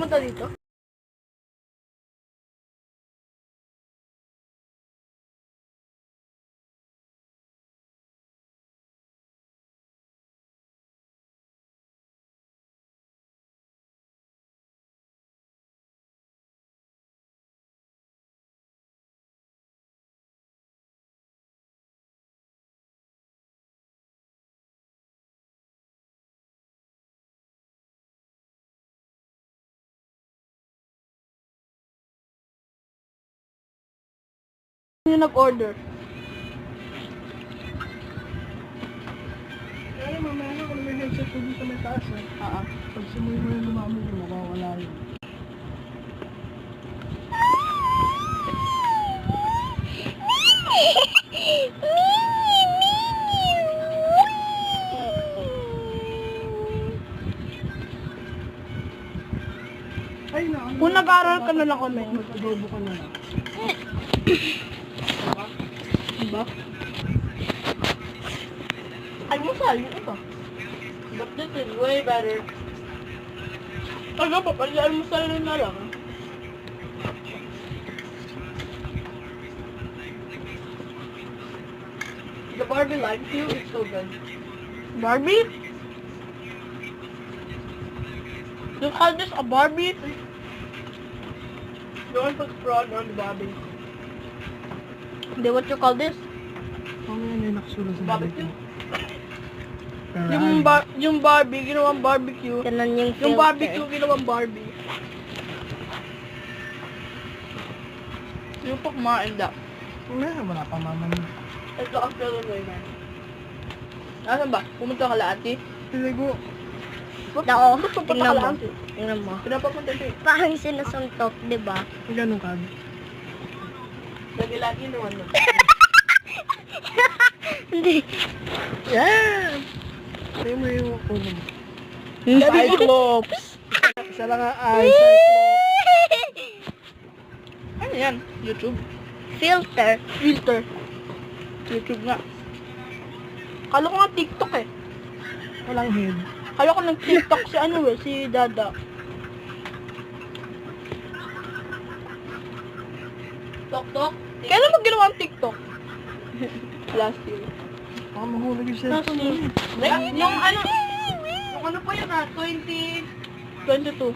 pumunta dito? Sino nag-order? Kaya mamaya na kung may headset ko dito may taas eh. Pag sumuwi mo yung lumamig mo, mawawala yun. Ay na, ano Kung nag-aaral ka na lang kami. Mag-adobo ka na lang. Diba? Almusal, yung iba. But this is way better. Taga pa, pag almusal na lang. The Barbie live view is so good. Barbie? You call this a Barbie? Don't put prawn on the Barbie. Then what you call this? Mamaya na yung nakasulat sa Barbecue? Ferrari. Yung Barbie, ginawang barbecue. Ganun yung filter. Yung barbecue, ginawang Barbie. Yung pa kumain da. Wala pa mama niya. Ito ang pero mo yun. Asan ba? Pumunta ka laati? Piligo. Dako, Pumunta tingnan ka mo. laati. Tingnan mo. Pinapapunta siya. Parang sinusuntok, di ba? Ganun ka. Lagi lagi naman nun. Hindi. Yeah! Sabi mo yung ulo mo. Cyclops! Isa lang ang ay, Cyclops. Ano yan? YouTube? Filter. Filter. YouTube nga. Kala ko nga TikTok eh. Walang head. Kala ko ng TikTok si ano eh, si Dada. Tok-tok? Kailan mo ginawa ang TikTok? Last year. Baka mahulog yung Last cellphone year. mo. Yung ano pa yun 2022.